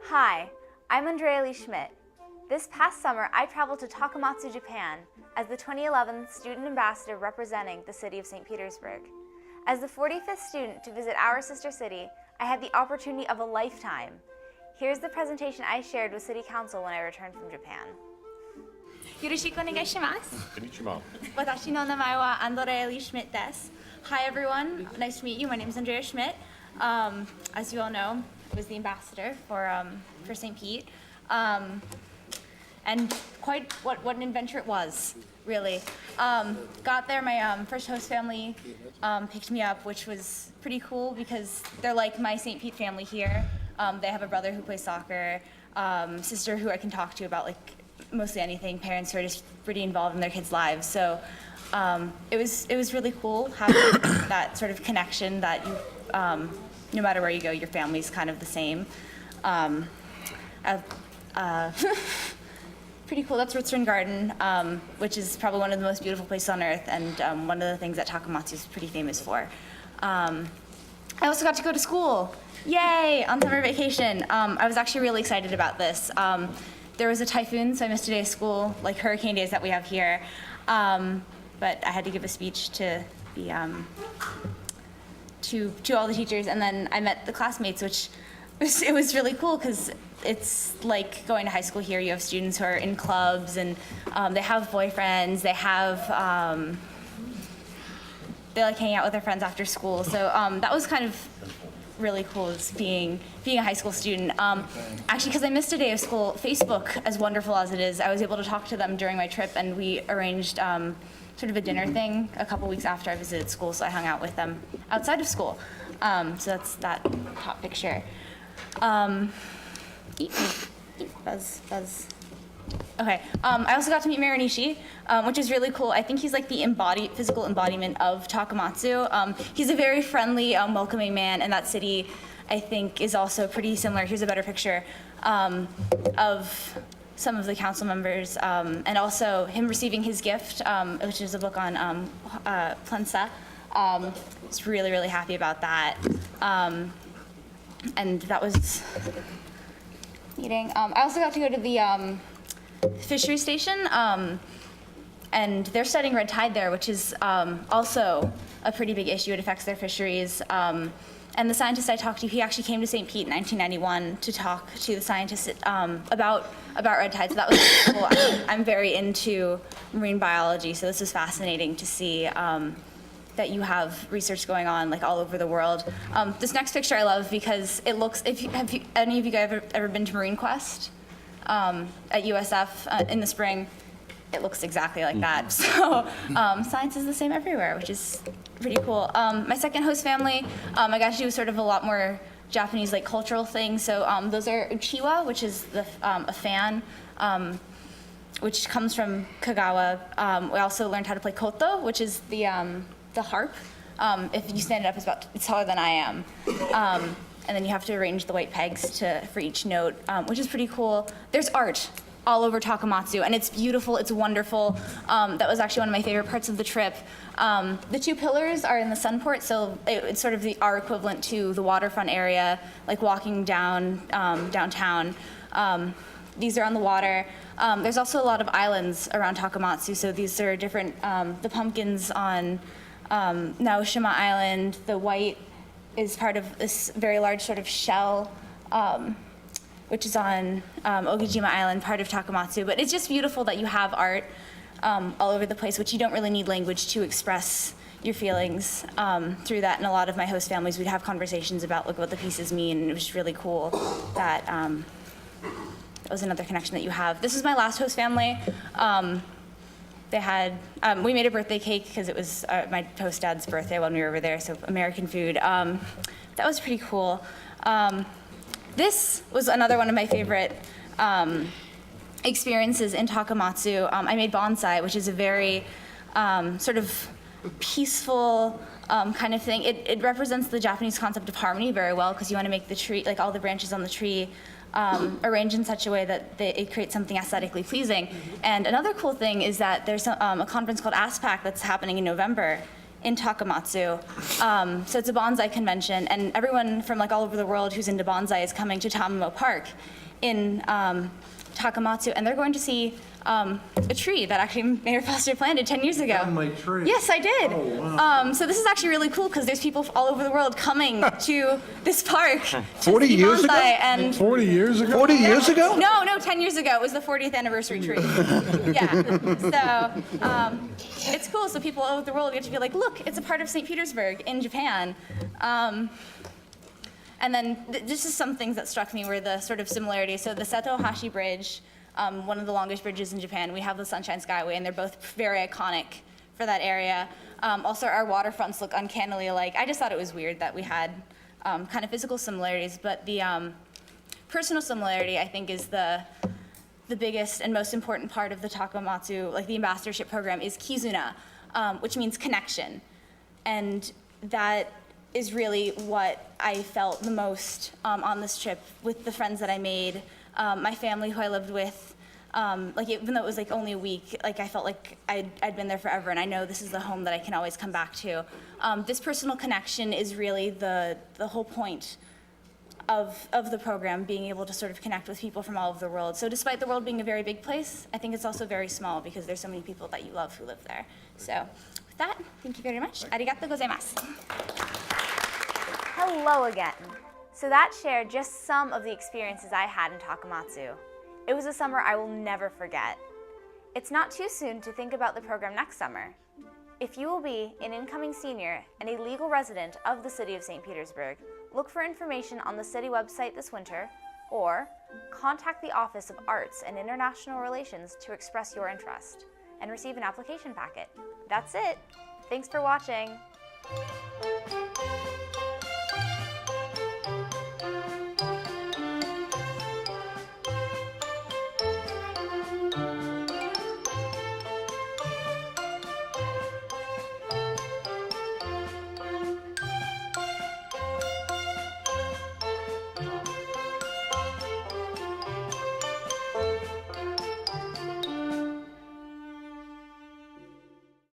Hi, I'm Andrea Lee Schmidt. This past summer, I traveled to Takamatsu, Japan as the 2011 student ambassador representing the city of St. Petersburg. As the 45th student to visit our sister city, I had the opportunity of a lifetime. Here's the presentation I shared with City Council when I returned from Japan. よろしくお願いします。Konnichiwa. 私の名前は Andrea Lee Schmidt です。Hi everyone, nice to meet you. My name is Andrea Schmidt. As you all know, I was the ambassador for St. Pete. And quite what an adventure it was, really. Got there, my first host family picked me up, which was pretty cool because they're like my St. Pete family here. They have a brother who plays soccer, sister who I can talk to about like mostly anything, parents who are just pretty involved in their kids' lives. So it was really cool having that sort of connection that you, no matter where you go, your family's kind of the same. Pretty cool. That's Rootstern Garden, which is probably one of the most beautiful places on earth, and one of the things that Takamatsu is pretty famous for. I also got to go to school. Yay! On summer vacation. I was actually really excited about this. There was a typhoon, so I missed a day of school, like hurricane days that we have here. But I had to give a speech to the to all the teachers, and then I met the classmates, which it was really cool because it's like going to high school here. You have students who are in clubs, and they have boyfriends. They have they like hanging out with their friends after school. So that was kind of really cool, is being a high school student. Actually, because I missed a day of school, Facebook, as wonderful as it is, I was able to talk to them during my trip, and we arranged sort of a dinner thing a couple weeks after I visited school, so I hung out with them outside of school. So that's that top picture. Buzz. Okay, I also got to meet Mayor Ohnishi, which is really cool. I think he's like the physical embodiment of Takamatsu. He's a very friendly, welcoming man, and that city, I think, is also pretty similar. Here's a better picture of some of the council members, and also him receiving his gift, which is a book on Plensa. Was really, really happy about that. And that was meeting. I also got to go to the Fisheries station, and they're studying red tide there, which is also a pretty big issue. It affects their fisheries. And the scientist I talked to, he actually came to St. Pete in 1991 to talk to the scientists about red tide. So that was cool. I'm very into marine biology, so this was fascinating to see that you have research going on like all over the world. This next picture I love because it looks, have any of you guys ever been to Marine Quest at USF in the spring? It looks exactly like that. So science is the same everywhere, which is pretty cool. My second host family, I got to do sort of a lot more Japanese like cultural things. So those are uchiwa, which is a fan, which comes from Kagawa. We also learned how to play koto, which is the harp. If you stand it up, it's taller than I am. And then you have to arrange the white pegs for each note, which is pretty cool. There's art all over Takamatsu, and it's beautiful, it's wonderful. That was actually one of my favorite parts of the trip. The two pillars are in the Sunport, so it's sort of our equivalent to the waterfront area, like walking downtown. These are on the water. There's also a lot of islands around Takamatsu, so these are different, the pumpkins on Naoshima Island. The white is part of this very large sort of shell, which is on Ogijima Island, part of Takamatsu. But it's just beautiful that you have art all over the place, which you don't really need language to express your feelings through that. And a lot of my host families, we'd have conversations about like what the pieces mean, and it was really cool that that was another connection that you have. This is my last host family. They had, we made a birthday cake because it was my host dad's birthday when we were over there, so American food. That was pretty cool. This was another one of my favorite experiences in Takamatsu. I made bonsai, which is a very sort of peaceful kind of thing. It represents the Japanese concept of harmony very well because you want to make the tree, like all the branches on the tree, arranged in such a way that it creates something aesthetically pleasing. And another cool thing is that there's a conference called ASPAC that's happening in November in Takamatsu. So it's a bonsai convention, and everyone from like all over the world who's into bonsai is coming to Tamamo Park in Takamatsu, and they're going to see a tree that actually Mayor Foster planted 10 years ago. On my tree? Yes, I did. Oh, wow. So this is actually really cool because there's people all over the world coming to this park to 40 see years ago? bonsai. And 40 years ago? 40 years ago? no, 10 years ago. It was the 40th anniversary tree. Yeah. So it's cool. So people all over the world get to be like, look, it's a part of St. Petersburg in Japan. And then just some things that struck me were the sort of similarities. So the Seto-Hashi Bridge, one of the longest bridges in Japan. We have the Sunshine Skyway, and they're both very iconic for that area. Also, our waterfronts look uncannily alike. I just thought it was weird that we had kind of physical similarities, but the personal similarity, I think, is the biggest and most important part of the Takamatsu, like the ambassadorship program, is kizuna, which means connection. And that is really what I felt the most on this trip with the friends that I made, my family who I lived with. Like even though it was like only a week, like I felt like I'd been there forever, and I know this is the home that I can always come back to. This personal connection is really the whole point of the program, being able to sort of connect with people from all over the world. So despite the world being a very big place, I think it's also very small because there's so many people that you love who live there. So with that, thank you very much. Arigatou gozaimasu. Hello again. So that shared just some of the experiences I had in Takamatsu. It was a summer I will never forget. It's not too soon to think about the program next summer. If you will be an incoming senior and a legal resident of the city of St. Petersburg, look for information on the city website this winter, or contact the Office of Arts and International Relations to express your interest and receive an application packet. That's it. Thanks for watching.